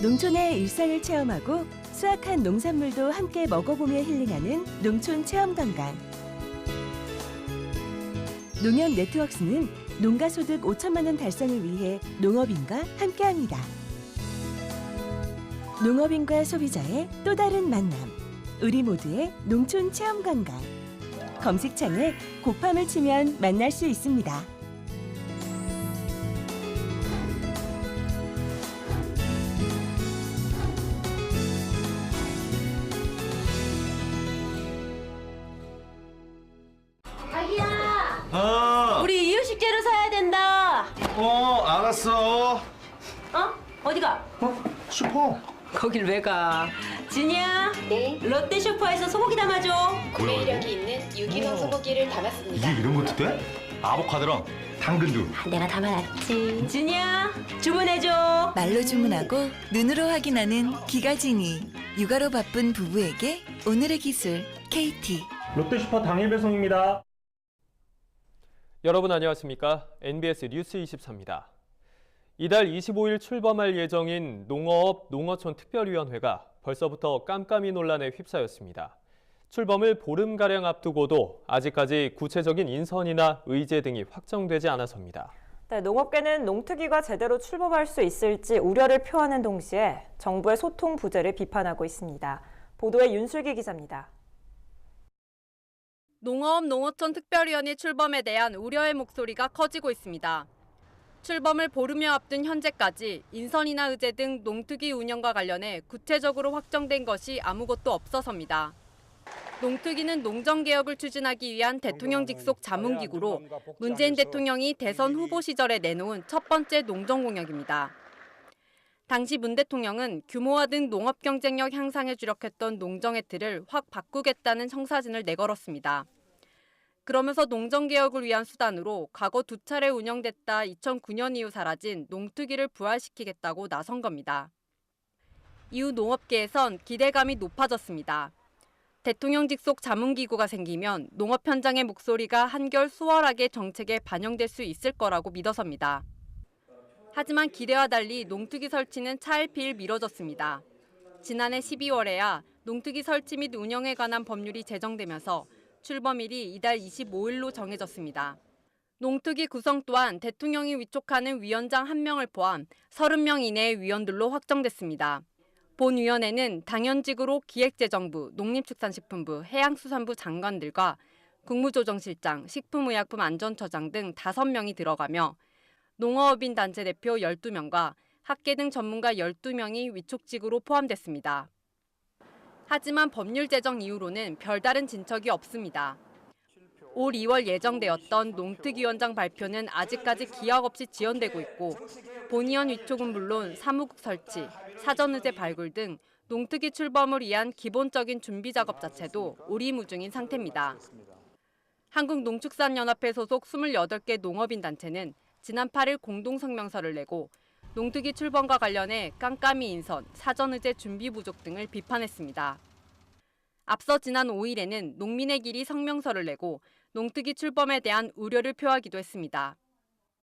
농촌의 일상을 체험하고 수확한 농산물도 함께 먹어보며 힐링하는 농촌 체험관광. 농협 네트워크스는 농가소득 5천만 원 달성을 위해 농업인과 함께합니다. 농업인과 소비자의 또 다른 만남. 우리 모두의 농촌 체험관광. 검색창에 곱함을 치면 만날 수 있습니다. 우리 이유식재료 사야 된다. 알았어. 어디가? 슈퍼. 거길 왜 가? 진이야. 네. 롯데 슈퍼에서 소고기 담아줘. 구매이력이 있는 유기농 소고기를 담았습니다. 이게 이런 것도 돼? 아보카도랑 당근도. 내가 담아놨지. 진이야, 주문해줘. 말로 주문하고 눈으로 확인하는 기가진이. 육아로 바쁜 부부에게 오늘의 기술 KT. 롯데슈퍼 당일 배송입니다. 여러분 안녕하십니까? NBS 뉴스 24입니다. 이달 25일 출범할 예정인 농어업 농어촌 특별위원회가 벌써부터 깜깜이 논란에 휩싸였습니다. 출범을 보름가량 앞두고도 아직까지 구체적인 인선이나 의제 등이 확정되지 않아서입니다. 네, 농업계는 농특위가 제대로 출범할 수 있을지 우려를 표하는 동시에 정부의 소통 부재를 비판하고 있습니다. 보도에 윤슬기 기자입니다. 농어업 농어촌 특별위원회 출범에 대한 우려의 목소리가 커지고 있습니다. 출범을 보름여 앞둔 현재까지 인선이나 의제 등 농특위 운영과 관련해 구체적으로 확정된 것이 아무것도 없어서입니다. 농특위는 농정개혁을 추진하기 위한 대통령 직속 자문기구로 문재인 대통령이 대선 후보 시절에 내놓은 첫 번째 농정공약입니다. 당시 문 대통령은 규모화 등 농업 경쟁력 향상에 주력했던 농정의 틀을 확 바꾸겠다는 청사진을 내걸었습니다. 그러면서 농정개혁을 위한 수단으로 과거 2차례 운영됐다 2009년 이후 사라진 농특위를 부활시키겠다고 나선 겁니다. 이후 농업계에선 기대감이 높아졌습니다. 대통령 직속 자문기구가 생기면 농업 현장의 목소리가 한결 수월하게 정책에 반영될 수 있을 거라고 믿어서입니다. 하지만 기대와 달리 농특위 설치는 차일피일 미뤄졌습니다. 지난해 12월에야 농특위 설치 및 운영에 관한 법률이 제정되면서 출범일이 이달 25일로 정해졌습니다. 농특위 구성 또한 대통령이 위촉하는 위원장 1명을 포함 30명 이내의 위원들로 확정됐습니다. 본위원회는 당연직으로 기획재정부, 농림축산식품부, 해양수산부 장관들과 국무조정실장, 식품의약품안전처장 등 5명이 들어가며 농어업인 단체 대표 12명과 학계 등 전문가 12명이 위촉직으로 포함됐습니다. 하지만 법률 제정 이후로는 별다른 진척이 없습니다. 올 2월 예정되었던 농특위원장 발표는 아직까지 기약 없이 지연되고 있고 본위원 위촉은 물론 사무국 설치, 사전의제 발굴 등 농특위 출범을 위한 기본적인 준비 작업 자체도 오리무중인 상태입니다. 한국농축산연합회 소속 28개 농업인 단체는 지난 8일 공동성명서를 내고 농특위 출범과 관련해 깜깜이 인선, 사전의제 준비 부족 등을 비판했습니다. 앞서 지난 5일에는 농민의 길이 성명서를 내고 농특위 출범에 대한 우려를 표하기도 했습니다.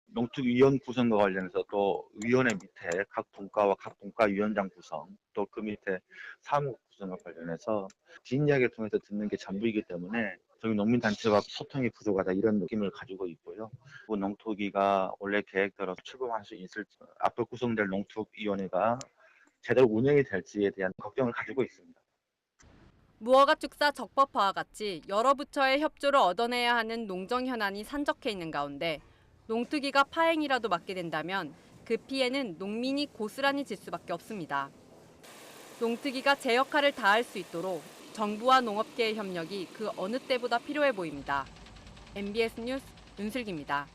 농특위원 구성과 관련해서 또 위원회 밑에 각 분과와 각 분과위원장 구성, 또 그 밑에 사무국 구성과 관련해서 뒷이야기를 통해서 듣는 게 전부이기 때문에 저희 농민단체와 소통이 부족하다 이런 느낌을 가지고 있고요. 농특위가 원래 계획대로 출범할 수 있을지, 앞으로 구성될 농특위원회가 제대로 운영이 될지에 대한 걱정을 가지고 있습니다. 무허가 축사 적법화와 같이 여러 부처의 협조를 얻어내야 하는 농정 현안이 산적해 있는 가운데 농특위가 파행이라도 맞게 된다면 그 피해는 농민이 고스란히 질 수밖에 없습니다. 농특위가 제 역할을 다할 수 있도록 정부와 농업계의 협력이 그 어느 때보다 필요해 보입니다. MBS 뉴스 윤슬기입니다.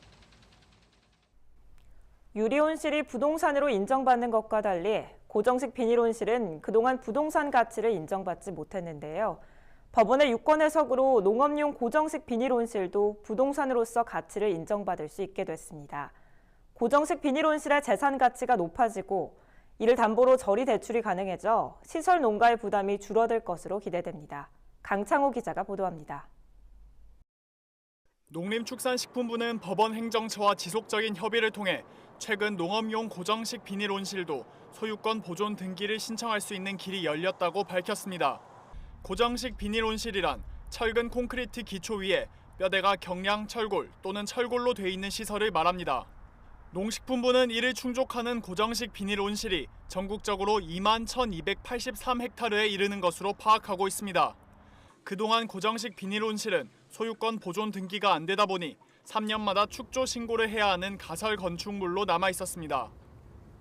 유리온실이 부동산으로 인정받는 것과 달리 고정식 비닐온실은 그동안 부동산 가치를 인정받지 못했는데요. 법원의 유권 해석으로 농업용 고정식 비닐온실도 부동산으로서 가치를 인정받을 수 있게 됐습니다. 고정식 비닐온실의 재산 가치가 높아지고 이를 담보로 저리 대출이 가능해져 시설 농가의 부담이 줄어들 것으로 기대됩니다. 강창호 기자가 보도합니다. 농림축산식품부는 법원 행정처와 지속적인 협의를 통해 최근 농업용 고정식 비닐 온실도 소유권 보존 등기를 신청할 수 있는 길이 열렸다고 밝혔습니다. 고정식 비닐 온실이란 철근 콘크리트 기초 위에 뼈대가 경량 철골 또는 철골로 돼 있는 시설을 말합니다. 농식품부는 이를 충족하는 고정식 비닐 온실이 전국적으로 21,283헥타르에 이르는 것으로 파악하고 있습니다. 그동안 고정식 비닐 온실은 소유권 보존 등기가 안 되다 보니 3년마다 축조 신고를 해야 하는 가설 건축물로 남아 있었습니다.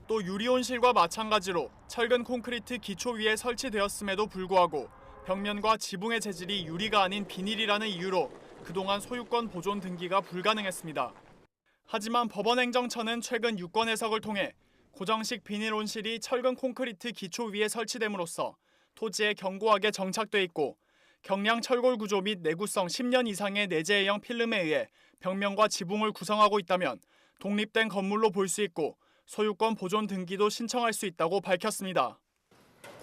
또 유리 온실과 마찬가지로 철근 콘크리트 기초 위에 설치되었음에도 불구하고 벽면과 지붕의 재질이 유리가 아닌 비닐이라는 이유로 그동안 소유권 보존 등기가 불가능했습니다. 하지만 법원행정처는 최근 유권 해석을 통해 고정식 비닐 온실이 철근 콘크리트 기초 위에 설치됨으로써 토지에 견고하게 정착돼 있고 경량 철골 구조 및 내구성 10년 이상의 내재해형 필름에 의해 벽면과 지붕을 구성하고 있다면 독립된 건물로 볼 수 있고 소유권 보존 등기도 신청할 수 있다고 밝혔습니다.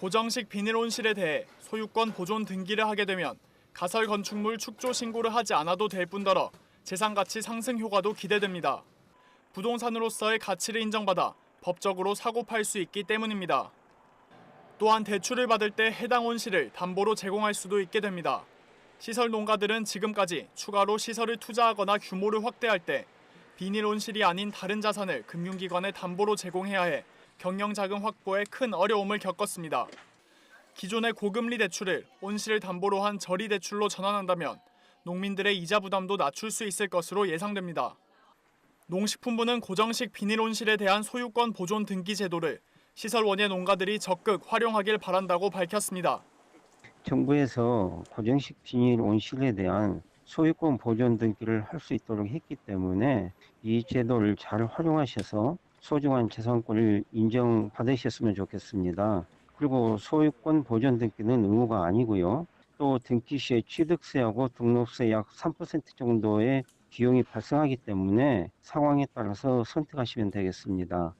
고정식 비닐 온실에 대해 소유권 보존 등기를 하게 되면 가설 건축물 축조 신고를 하지 않아도 될 뿐더러 재산가치 상승 효과도 기대됩니다. 부동산으로서의 가치를 인정받아 법적으로 사고 팔 수 있기 때문입니다. 또한 대출을 받을 때 해당 온실을 담보로 제공할 수도 있게 됩니다. 시설 농가들은 지금까지 추가로 시설을 투자하거나 규모를 확대할 때 비닐 온실이 아닌 다른 자산을 금융기관에 담보로 제공해야 해 경영자금 확보에 큰 어려움을 겪었습니다. 기존의 고금리 대출을 온실 담보로 한 저리 대출로 전환한다면 농민들의 이자 부담도 낮출 수 있을 것으로 예상됩니다. 농식품부는 고정식 비닐 온실에 대한 소유권 보존 등기 제도를 시설 원예 농가들이 적극 활용하길 바란다고 밝혔습니다. 정부에서 고정식 비닐 온실에 대한 소유권 보존 등기를 할 수 있도록 했기 때문에 이 제도를 잘 활용하셔서 소중한 재산권을 인정받으셨으면 좋겠습니다. 그리고 소유권 보존 등기는 의무가 아니고요. 또 등기 시에 취득세하고 등록세 약 3% 정도의 비용이 발생하기 때문에 상황에 따라서 선택하시면 되겠습니다.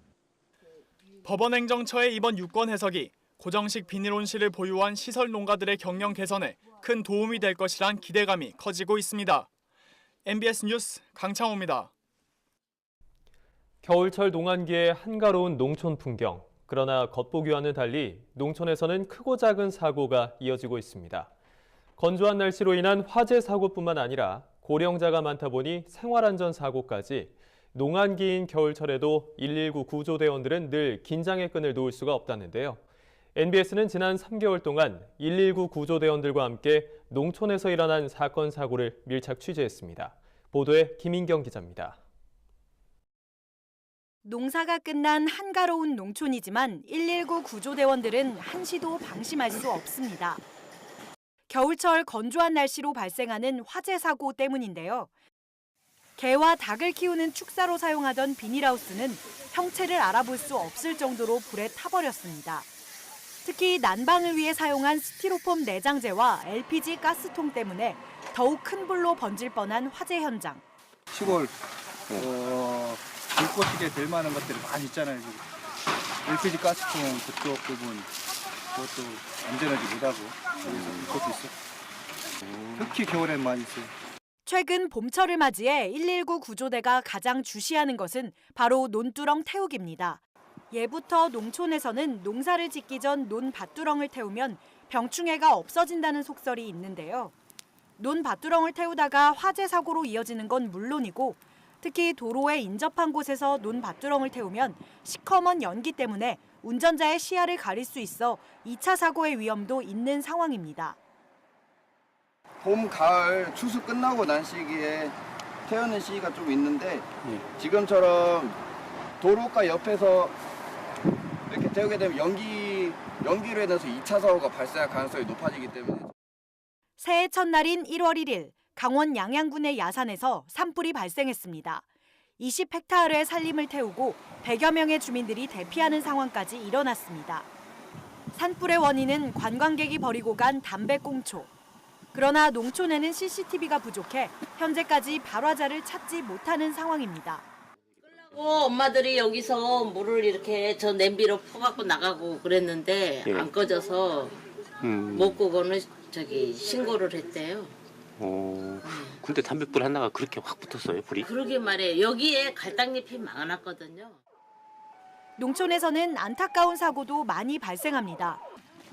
법원행정처의 이번 유권 해석이 고정식 비닐 온실을 보유한 시설 농가들의 경영 개선에 큰 도움이 될 것이란 기대감이 커지고 있습니다. MBS 뉴스 강창호입니다. 겨울철 농한기의 한가로운 농촌 풍경. 그러나 겉보기와는 달리 농촌에서는 크고 작은 사고가 이어지고 있습니다. 건조한 날씨로 인한 화재 사고뿐만 아니라 고령자가 많다 보니 생활안전 사고까지 농한기인 겨울철에도 119 구조대원들은 늘 긴장의 끈을 놓을 수가 없다는데요. NBS는 지난 3개월 동안 119 구조대원들과 함께 농촌에서 일어난 사건 사고를 밀착 취재했습니다. 보도에 김인경 기자입니다. 농사가 끝난 한가로운 농촌이지만 119 구조대원들은 한시도 방심할 수 없습니다. 겨울철 건조한 날씨로 발생하는 화재 사고 때문인데요. 개와 닭을 키우는 축사로 사용하던 비닐하우스는 형체를 알아볼 수 없을 정도로 불에 타버렸습니다. 특히 난방을 위해 사용한 스티로폼 내장재와 LPG 가스통 때문에 더욱 큰 불로 번질 뻔한 화재 현장. 시골 불 꺼지게 될 만한 것들이 많이 있잖아요. 지금. LPG 가스통 그쪽 부분 그것도 안전하지 못하고 그것도 있어. 특히 겨울엔 많이 있어요. 최근 봄철을 맞이해 119 구조대가 가장 주시하는 것은 바로 논두렁 태우기입니다. 예부터 농촌에서는 농사를 짓기 전 논-밭두렁을 태우면 병충해가 없어진다는 속설이 있는데요. 논-밭두렁을 태우다가 화재 사고로 이어지는 건 물론이고 특히 도로에 인접한 곳에서 논-밭두렁을 태우면 시커먼 연기 때문에 운전자의 시야를 가릴 수 있어 2차 사고의 위험도 있는 상황입니다. 봄, 가을 추수 끝나고 난 시기에 태우는 시기가 좀 있는데 지금처럼 도로가 옆에서 이렇게 태우게 되면 연기로 인해서 2차 사고가 발생할 가능성이 높아지기 때문에. 새해 첫날인 1월 1일 강원 양양군의 야산에서 산불이 발생했습니다. 20헥타르의 산림을 태우고 100여 명의 주민들이 대피하는 상황까지 일어났습니다. 산불의 원인은 관광객이 버리고 간 담배꽁초. 그러나 농촌에는 CCTV가 부족해 현재까지 발화자를 찾지 못하는 상황입니다. 엄마들이 여기서 물을 이렇게 저 냄비로 퍼갖고 나가고 그랬는데 안 꺼져서 못 끄고는 신고를 했대요. 근데 담뱃불 하나가 그렇게 확 붙었어요, 불이? 그러게 말해. 여기에 갈당잎이 많았거든요. 농촌에서는 안타까운 사고도 많이 발생합니다.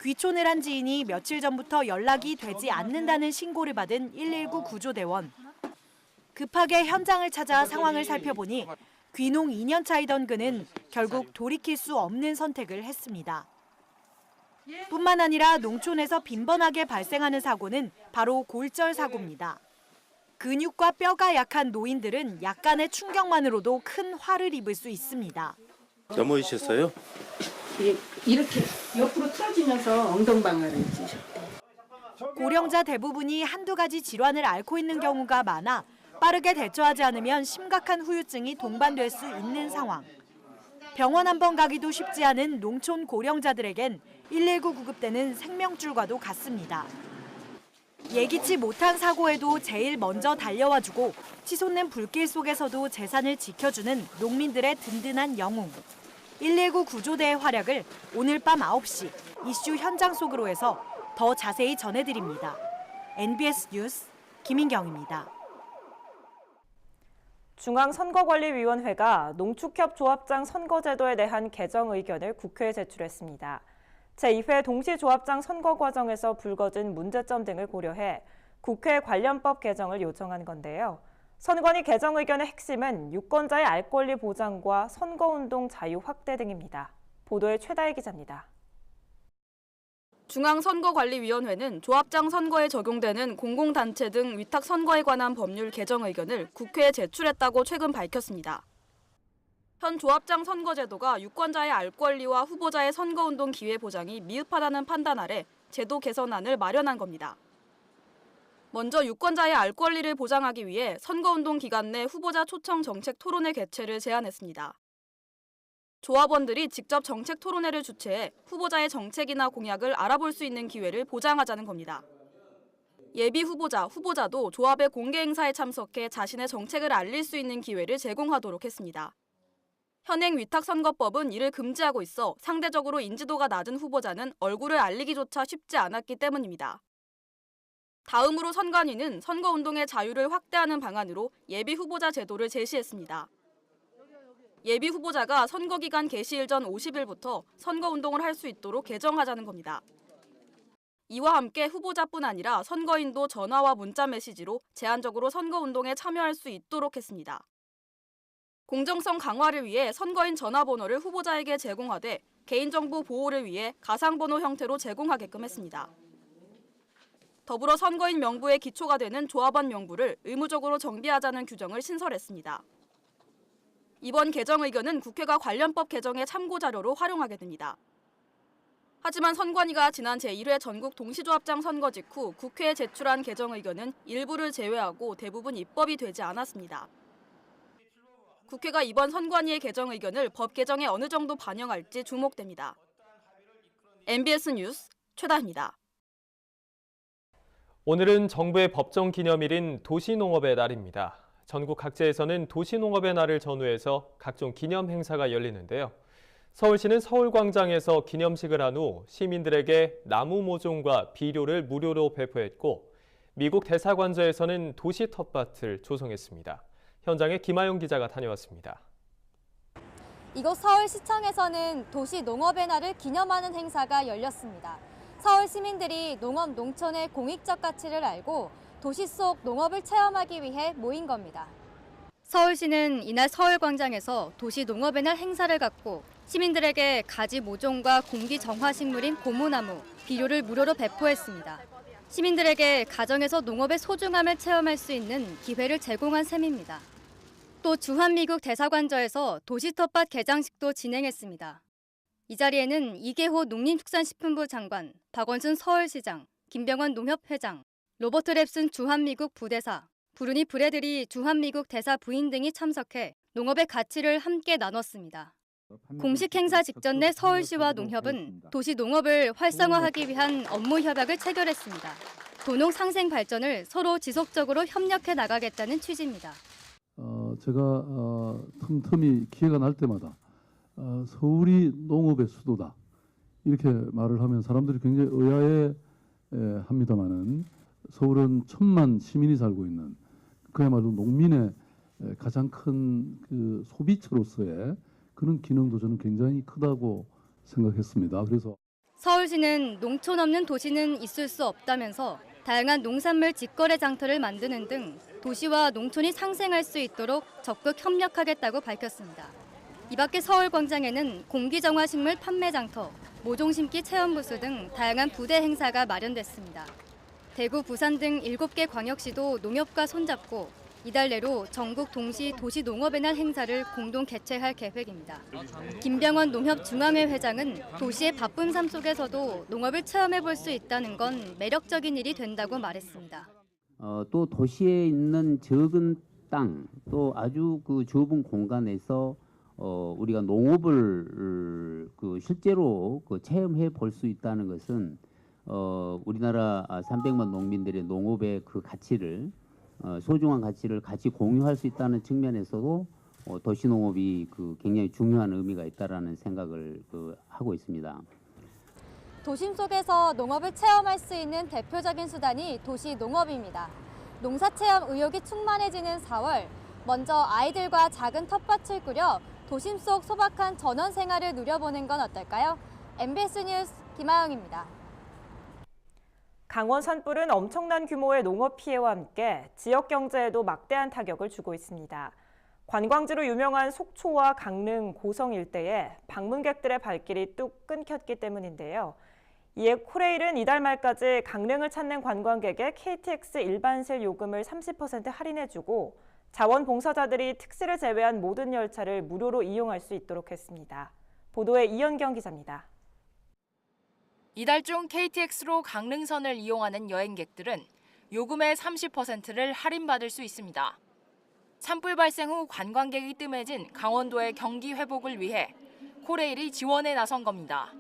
귀촌을 한 지인이 며칠 전부터 연락이 되지 않는다는 신고를 받은 119 구조대원. 급하게 현장을 찾아 상황을 살펴보니 귀농 2년 차이던 그는 결국 돌이킬 수 없는 선택을 했습니다. 뿐만 아니라 농촌에서 빈번하게 발생하는 사고는 바로 골절 사고입니다. 근육과 뼈가 약한 노인들은 약간의 충격만으로도 큰 화를 입을 수 있습니다. 넘어지셨어요? 이렇게 옆으로 틀어지면서 엉덩방아를 찢으셨대. 고령자 대부분이 한두 가지 질환을 앓고 있는 경우가 많아 빠르게 대처하지 않으면 심각한 후유증이 동반될 수 있는 상황. 병원 한 번 가기도 쉽지 않은 농촌 고령자들에겐 119 구급대는 생명줄과도 같습니다. 예기치 못한 사고에도 제일 먼저 달려와주고 치솟는 불길 속에서도 재산을 지켜주는 농민들의 든든한 영웅. 119 구조대의 활약을 오늘 밤 9시 이슈 현장 속으로 해서 더 자세히 전해드립니다. NBS 뉴스 김인경입니다. 중앙선거관리위원회가 농축협 조합장 선거제도에 대한 개정 의견을 국회에 제출했습니다. 제2회 동시조합장 선거 과정에서 불거진 문제점 등을 고려해 국회 관련법 개정을 요청한 건데요. 선관위 개정 의견의 핵심은 유권자의 알 권리 보장과 선거운동 자유 확대 등입니다. 보도에 최다혜 기자입니다. 중앙선거관리위원회는 조합장 선거에 적용되는 공공단체 등 위탁 선거에 관한 법률 개정 의견을 국회에 제출했다고 최근 밝혔습니다. 현 조합장 선거제도가 유권자의 알 권리와 후보자의 선거운동 기회 보장이 미흡하다는 판단 아래 제도 개선안을 마련한 겁니다. 먼저 유권자의 알 권리를 보장하기 위해 선거운동 기간 내 후보자 초청 정책 토론회 개최를 제안했습니다. 조합원들이 직접 정책 토론회를 주최해 후보자의 정책이나 공약을 알아볼 수 있는 기회를 보장하자는 겁니다. 예비 후보자, 후보자도 조합의 공개 행사에 참석해 자신의 정책을 알릴 수 있는 기회를 제공하도록 했습니다. 현행 위탁선거법은 이를 금지하고 있어 상대적으로 인지도가 낮은 후보자는 얼굴을 알리기조차 쉽지 않았기 때문입니다. 다음으로 선관위는 선거운동의 자유를 확대하는 방안으로 예비 후보자 제도를 제시했습니다. 예비 후보자가 선거기간 개시일 전 50일부터 선거운동을 할 수 있도록 개정하자는 겁니다. 이와 함께 후보자뿐 아니라 선거인도 전화와 문자 메시지로 제한적으로 선거운동에 참여할 수 있도록 했습니다. 공정성 강화를 위해 선거인 전화번호를 후보자에게 제공하되 개인정보 보호를 위해 가상번호 형태로 제공하게끔 했습니다. 더불어 선거인 명부의 기초가 되는 조합원 명부를 의무적으로 정비하자는 규정을 신설했습니다. 이번 개정 의견은 국회가 관련법 개정의 참고 자료로 활용하게 됩니다. 하지만 선관위가 지난 제1회 전국 동시조합장 선거 직후 국회에 제출한 개정 의견은 일부를 제외하고 대부분 입법이 되지 않았습니다. 국회가 이번 선관위의 개정 의견을 법 개정에 어느 정도 반영할지 주목됩니다. MBS 뉴스 최다희입니다. 오늘은 정부의 법정 기념일인 도시농업의 날입니다. 전국 각지에서는 도시농업의 날을 전후해서 각종 기념 행사가 열리는데요. 서울시는 서울광장에서 기념식을 한 후 시민들에게 나무 모종과 비료를 무료로 배포했고 미국 대사관저에서는 도시 텃밭을 조성했습니다. 현장에 김아영 기자가 다녀왔습니다. 이곳 서울시청에서는 도시농업의 날을 기념하는 행사가 열렸습니다. 서울 시민들이 농업 농촌의 공익적 가치를 알고 도시 속 농업을 체험하기 위해 모인 겁니다. 서울시는 이날 서울광장에서 도시농업의 날 행사를 갖고 시민들에게 가지 모종과 공기 정화 식물인 고무나무, 비료를 무료로 배포했습니다. 시민들에게 가정에서 농업의 소중함을 체험할 수 있는 기회를 제공한 셈입니다. 또 주한미국 대사관저에서 도시 텃밭 개장식도 진행했습니다. 이 자리에는 이계호 농림축산식품부 장관, 박원순 서울시장, 김병원 농협회장, 로버트 랩슨 주한미국 부대사, 브루니 브래들리 주한미국 대사 부인 등이 참석해 농업의 가치를 함께 나눴습니다. 공식 행사 직전 내 서울시와 농협은 도시 농업을 활성화하기 위한 업무 협약을 체결했습니다. 도농 상생 발전을 서로 지속적으로 협력해 나가겠다는 취지입니다. 제가 틈틈이 기회가 날 때마다 서울이 농업의 수도다 이렇게 말을 하면 사람들이 굉장히 의아해 합니다만은 서울은 1,000만 시민이 살고 있는 그야말로 농민의 가장 큰 그 소비처로서의 그런 기능도 저는 굉장히 크다고 생각했습니다. 그래서 서울시는 농촌 없는 도시는 있을 수 없다면서 다양한 농산물 직거래 장터를 만드는 등 도시와 농촌이 상생할 수 있도록 적극 협력하겠다고 밝혔습니다. 이 밖에 서울광장에는 공기정화식물 판매 장터, 모종 심기 체험 부스 등 다양한 부대 행사가 마련됐습니다. 대구, 부산 등 7개 광역시도 농협과 손잡고 이달 내로 전국 동시 도시농업의 날 행사를 공동 개최할 계획입니다. 김병원 농협 중앙회 회장은 도시의 바쁜 삶 속에서도 농업을 체험해 볼 수 있다는 건 매력적인 일이 된다고 말했습니다. 또 도시에 있는 적은 땅, 또 아주 그 좁은 공간에서 우리가 농업을 실제로 체험해 볼 수 있다는 것은 우리나라 300만 농민들의 농업의 그 가치를 소중한 가치를 같이 공유할 수 있다는 측면에서도 도시농업이 굉장히 중요한 의미가 있다라는 생각을 하고 있습니다. 도심 속에서 농업을 체험할 수 있는 대표적인 수단이 도시농업입니다. 농사체험 의욕이 충만해지는 4월, 먼저 아이들과 작은 텃밭을 꾸려 도심 속 소박한 전원 생활을 누려보는 건 어떨까요? MBS 뉴스 김아영입니다. 강원 산불은 엄청난 규모의 농업 피해와 함께 지역 경제에도 막대한 타격을 주고 있습니다. 관광지로 유명한 속초와 강릉, 고성 일대에 방문객들의 발길이 뚝 끊겼기 때문인데요. 이에 코레일은 이달 말까지 강릉을 찾는 관광객의 KTX 일반실 요금을 30% 할인해주고 자원봉사자들이 특시를 제외한 모든 열차를 무료로 이용할 수 있도록 했습니다. 보도에 이현경 기자입니다. 이달 중 KTX로 강릉선을 이용하는 여행객들은 요금의 30%를 할인받을 수 있습니다. 산불 발생 후 관광객이 뜸해진 강원도의 경기 회복을 위해 코레일이 지원에 나선 겁니다.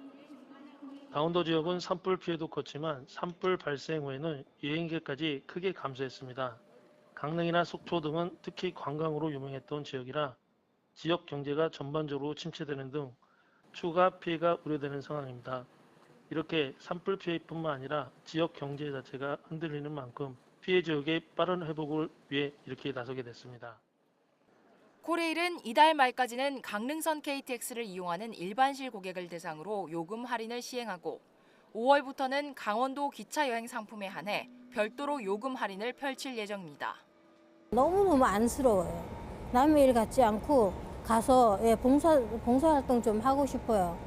강원도 지역은 산불 피해도 컸지만 산불 발생 후에는 여행객까지 크게 감소했습니다. 강릉이나 속초 등은 특히 관광으로 유명했던 지역이라 지역 경제가 전반적으로 침체되는 등 추가 피해가 우려되는 상황입니다. 이렇게 산불 피해뿐만 아니라 지역 경제 자체가 흔들리는 만큼 피해 지역의 빠른 회복을 위해 이렇게 나서게 됐습니다. 코레일은 이달 말까지는 강릉선 KTX를 이용하는 일반실 고객을 대상으로 요금 할인을 시행하고 5월부터는 강원도 기차 여행 상품에 한해 별도로 요금 할인을 펼칠 예정입니다. 너무너무 안쓰러워요. 남의 일 같지 않고 가서 봉사활동 좀 하고 싶어요.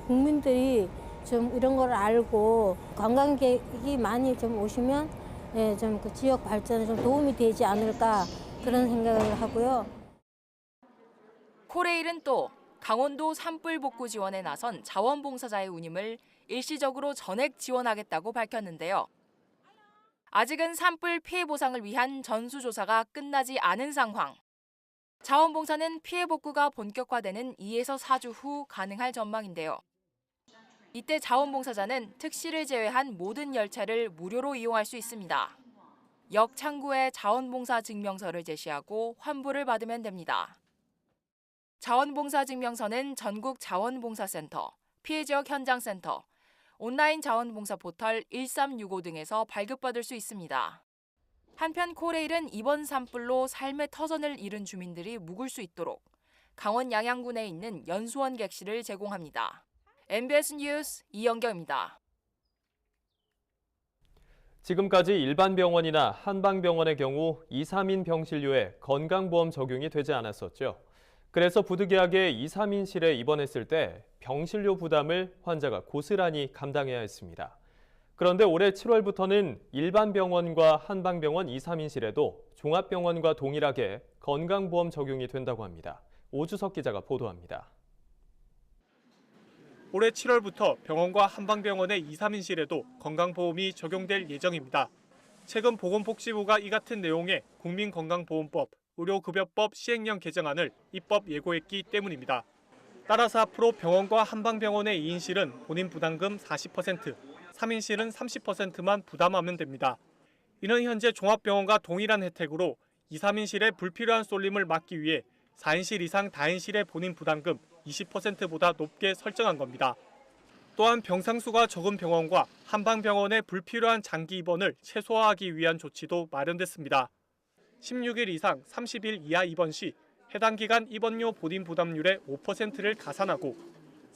국민들이 좀 이런 걸 알고 관광객이 많이 좀 오시면 좀 그 지역 발전에 좀 도움이 되지 않을까 그런 생각을 하고요. 코레일은 또 강원도 산불 복구 지원에 나선 자원봉사자의 운임을 일시적으로 전액 지원하겠다고 밝혔는데요. 아직은 산불 피해 보상을 위한 전수조사가 끝나지 않은 상황. 자원봉사는 피해 복구가 본격화되는 2에서 4주 후 가능할 전망인데요. 이때 자원봉사자는 특시를 제외한 모든 열차를 무료로 이용할 수 있습니다. 역 창구에 자원봉사 증명서를 제시하고 환불을 받으면 됩니다. 자원봉사 증명서는 전국 자원봉사센터, 피해지역 현장센터, 온라인 자원봉사 포털 1365 등에서 발급받을 수 있습니다. 한편 코레일은 이번 산불로 삶의 터전을 잃은 주민들이 묵을 수 있도록 강원 양양군에 있는 연수원 객실을 제공합니다. MBS 뉴스 이영경입니다. 지금까지 일반 병원이나 한방병원의 경우 2, 3인 병실료에 건강보험 적용이 되지 않았었죠. 그래서 부득이하게 2, 3인실에 입원했을 때 병실료 부담을 환자가 고스란히 감당해야 했습니다. 그런데 올해 7월부터는 일반 병원과 한방병원 2, 3인실에도 종합병원과 동일하게 건강보험 적용이 된다고 합니다. 오주석 기자가 보도합니다. 올해 7월부터 병원과 한방병원의 2, 3인실에도 건강보험이 적용될 예정입니다. 최근 보건복지부가 이 같은 내용의 국민건강보험법, 의료급여법 시행령 개정안을 입법 예고했기 때문입니다. 따라서 앞으로 병원과 한방병원의 2인실은 본인 부담금 40%, 3인실은 30%만 부담하면 됩니다. 이는 현재 종합병원과 동일한 혜택으로 2, 3인실의 불필요한 쏠림을 막기 위해 4인실 이상 다인실의 본인 부담금 20%보다 높게 설정한 겁니다. 또한 병상수가 적은 병원과 한방병원의 불필요한 장기 입원을 최소화하기 위한 조치도 마련됐습니다. 16일 이상 30일 이하 입원 시 해당 기간 입원료 본인 부담률의 5%를 가산하고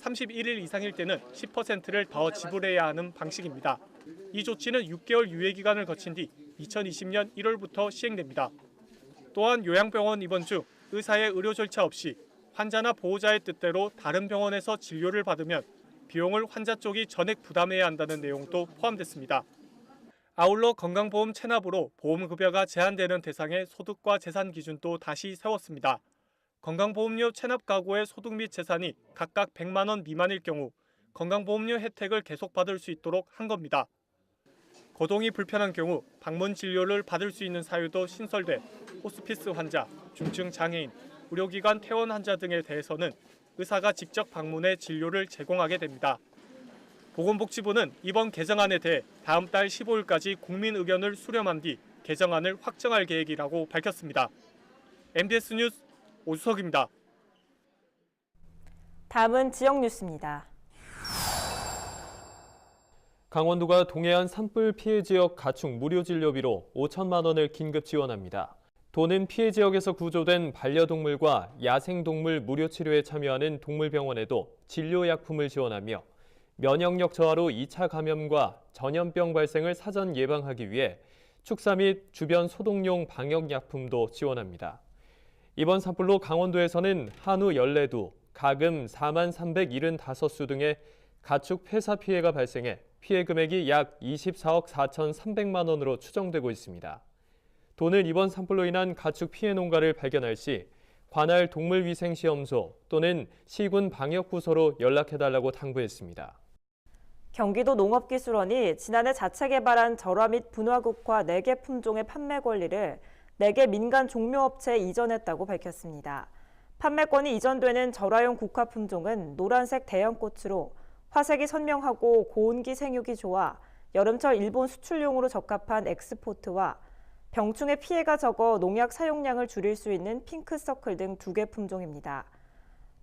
31일 이상일 때는 10%를 더 지불해야 하는 방식입니다. 이 조치는 6개월 유예 기간을 거친 뒤 2020년 1월부터 시행됩니다. 또한 요양병원 입원 중 의사의 의료 절차 없이 환자나 보호자의 뜻대로 다른 병원에서 진료를 받으면 비용을 환자 쪽이 전액 부담해야 한다는 내용도 포함됐습니다. 아울러 건강보험 체납으로 보험급여가 제한되는 대상의 소득과 재산 기준도 다시 세웠습니다. 건강보험료 체납 가구의 소득 및 재산이 각각 100만 원 미만일 경우 건강보험료 혜택을 계속 받을 수 있도록 한 겁니다. 거동이 불편한 경우 방문 진료를 받을 수 있는 사유도 신설돼 호스피스 환자, 중증 장애인, 의료기관 퇴원 환자 등에 대해서는 의사가 직접 방문해 진료를 제공하게 됩니다. 보건복지부는 이번 개정안에 대해 다음 달 15일까지 국민 의견을 수렴한 뒤 개정안을 확정할 계획이라고 밝혔습니다. MBS 뉴스 오수석입니다. 다음은 지역 뉴스입니다. 강원도가 동해안 산불 피해 지역 가축 무료 진료비로 5천만 원을 긴급 지원합니다. 도는 피해 지역에서 구조된 반려동물과 야생동물 무료 치료에 참여하는 동물병원에도 진료약품을 지원하며 면역력 저하로 2차 감염과 전염병 발생을 사전 예방하기 위해 축사 및 주변 소독용 방역약품도 지원합니다. 이번 산불로 강원도에서는 한우 14두, 가금 4만 375수 등의 가축 폐사 피해가 발생해 피해 금액이 약 24억 4,300만 원으로 추정되고 있습니다. 도는 이번 산불로 인한 가축 피해 농가를 발견할 시 관할 동물위생시험소 또는 시군 방역부서로 연락해달라고 당부했습니다. 경기도 농업기술원이 지난해 자체 개발한 절화 및 분화국화 4개 품종의 판매 권리를 4개 민간 종묘업체에 이전했다고 밝혔습니다. 판매권이 이전되는 절화용 국화 품종은 노란색 대형꽃으로 화색이 선명하고 고온기 생육이 좋아 여름철 일본 수출용으로 적합한 엑스포트와 병충해 피해가 적어 농약 사용량을 줄일 수 있는 핑크서클 등 2개 품종입니다.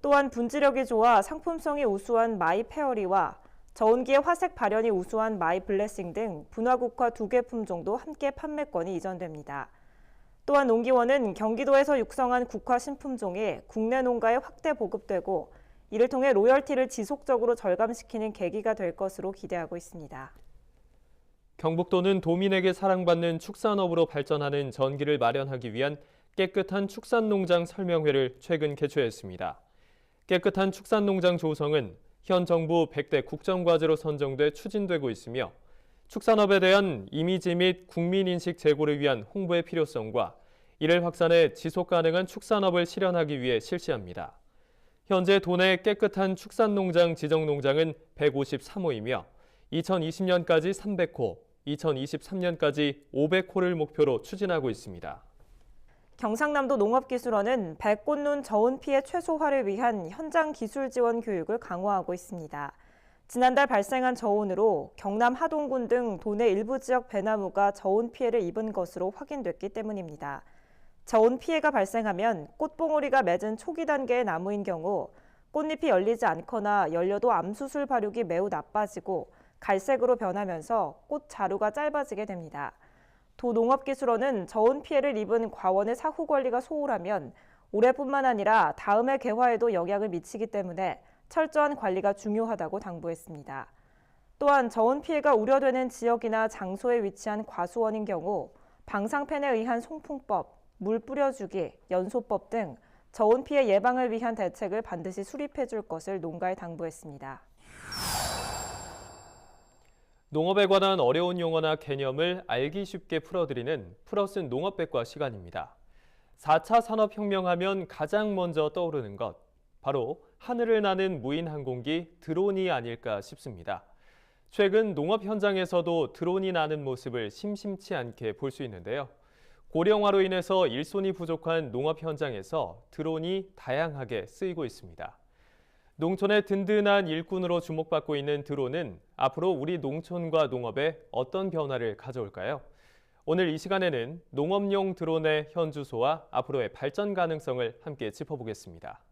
또한 분지력이 좋아 상품성이 우수한 마이 페어리와 저온기의 화색 발현이 우수한 마이 블레싱 등 분화국화 2개 품종도 함께 판매권이 이전됩니다. 또한 농기원은 경기도에서 육성한 국화 신품종이 국내 농가에 확대 보급되고 이를 통해 로열티를 지속적으로 절감시키는 계기가 될 것으로 기대하고 있습니다. 경북도는 도민에게 사랑받는 축산업으로 발전하는 전기를 마련하기 위한 깨끗한 축산농장 설명회를 최근 개최했습니다. 깨끗한 축산농장 조성은 현 정부 100대 국정과제로 선정돼 추진되고 있으며 축산업에 대한 이미지 및 국민인식 제고를 위한 홍보의 필요성과 이를 확산해 지속가능한 축산업을 실현하기 위해 실시합니다. 현재 도내 깨끗한 축산농장 지정농장은 153호이며 2020년까지 300호, 2023년까지 500호를 목표로 추진하고 있습니다. 경상남도 농업기술원은 백꽃눈 저온 피해 최소화를 위한 현장 기술 지원 교육을 강화하고 있습니다. 지난달 발생한 저온으로 경남 하동군 등 도내 일부 지역 배나무가 저온 피해를 입은 것으로 확인됐기 때문입니다. 저온 피해가 발생하면 꽃봉오리가 맺은 초기 단계의 나무인 경우 꽃잎이 열리지 않거나 열려도 암수술 발육이 매우 나빠지고 갈색으로 변하면서 꽃 자루가 짧아지게 됩니다. 도 농업기술원은 저온 피해를 입은 과원의 사후 관리가 소홀하면 올해뿐만 아니라 다음해 개화에도 영향을 미치기 때문에 철저한 관리가 중요하다고 당부했습니다. 또한 저온 피해가 우려되는 지역이나 장소에 위치한 과수원인 경우 방사팬에 의한 송풍법, 물 뿌려주기, 연소법 등 저온 피해 예방을 위한 대책을 반드시 수립해 줄 것을 농가에 당부했습니다. 농업에 관한 어려운 용어나 개념을 알기 쉽게 풀어드리는 풀어쓴 농업백과 시간입니다. 4차 산업혁명하면 가장 먼저 떠오르는 것, 바로 하늘을 나는 무인 항공기 드론이 아닐까 싶습니다. 최근 농업 현장에서도 드론이 나는 모습을 심심치 않게 볼 수 있는데요. 고령화로 인해서 일손이 부족한 농업 현장에서 드론이 다양하게 쓰이고 있습니다. 농촌의 든든한 일꾼으로 주목받고 있는 드론은 앞으로 우리 농촌과 농업에 어떤 변화를 가져올까요? 오늘 이 시간에는 농업용 드론의 현 주소와 앞으로의 발전 가능성을 함께 짚어보겠습니다.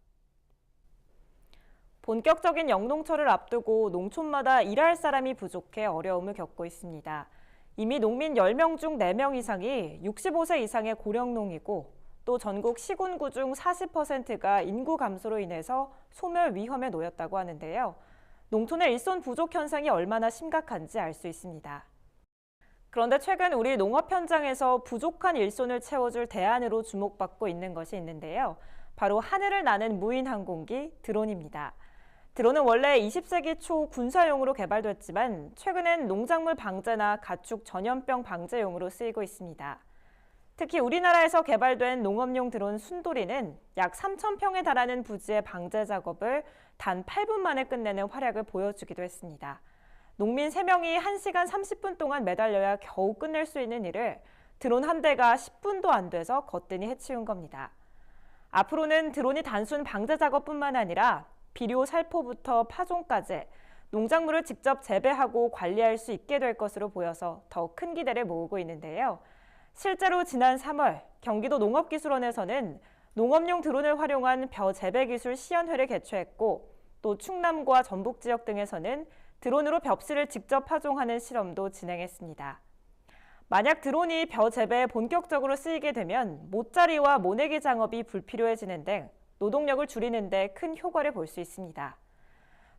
본격적인 영농철을 앞두고 농촌마다 일할 사람이 부족해 어려움을 겪고 있습니다. 이미 농민 10명 중 4명 이상이 65세 이상의 고령농이고 또 전국 시군구 중 40%가 인구 감소로 인해서 소멸 위험에 놓였다고 하는데요. 농촌의 일손 부족 현상이 얼마나 심각한지 알 수 있습니다. 그런데 최근 우리 농업 현장에서 부족한 일손을 채워줄 대안으로 주목받고 있는 것이 있는데요. 바로 하늘을 나는 무인 항공기 드론입니다. 드론은 원래 20세기 초 군사용으로 개발됐지만 최근엔 농작물 방제나 가축 전염병 방제용으로 쓰이고 있습니다. 특히 우리나라에서 개발된 농업용 드론 순돌이는 약 3,000평에 달하는 부지의 방제 작업을 단 8분 만에 끝내는 활약을 보여주기도 했습니다. 농민 3명이 1시간 30분 동안 매달려야 겨우 끝낼 수 있는 일을 드론 한 대가 10분도 안 돼서 거뜬히 해치운 겁니다. 앞으로는 드론이 단순 방제 작업뿐만 아니라 비료 살포부터 파종까지 농작물을 직접 재배하고 관리할 수 있게 될 것으로 보여서 더 큰 기대를 모으고 있는데요. 실제로 지난 3월 경기도 농업기술원에서는 농업용 드론을 활용한 벼 재배 기술 시연회를 개최했고 또 충남과 전북 지역 등에서는 드론으로 벽실을 직접 파종하는 실험도 진행했습니다. 만약 드론이 벼 재배에 본격적으로 쓰이게 되면 모짜리와 모내기 작업이 불필요해지는 등 노동력을 줄이는 데 큰 효과를 볼 수 있습니다.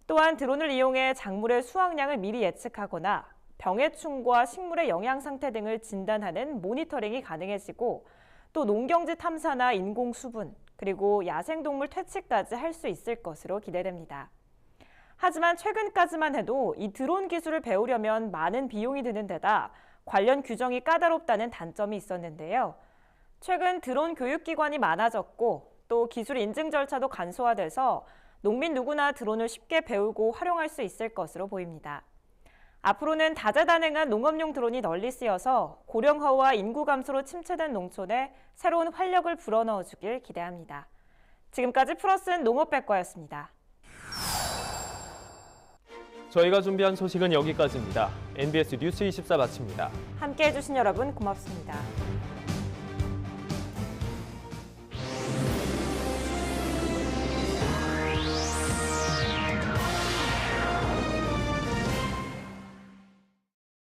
또한 드론을 이용해 작물의 수확량을 미리 예측하거나 병해충과 식물의 영양 상태 등을 진단하는 모니터링이 가능해지고 또 농경지 탐사나 인공 수분, 그리고 야생동물 퇴치까지 할 수 있을 것으로 기대됩니다. 하지만 최근까지만 해도 이 드론 기술을 배우려면 많은 비용이 드는 데다 관련 규정이 까다롭다는 단점이 있었는데요. 최근 드론 교육기관이 많아졌고 또 기술 인증 절차도 간소화돼서 농민 누구나 드론을 쉽게 배우고 활용할 수 있을 것으로 보입니다. 앞으로는 다재다능한 농업용 드론이 널리 쓰여서 고령화와 인구 감소로 침체된 농촌에 새로운 활력을 불어넣어주길 기대합니다. 지금까지 플러스는 농업백과였습니다. 저희가 준비한 소식은 여기까지입니다. NBS 뉴스 24 마칩니다. 함께해 주신 여러분 고맙습니다.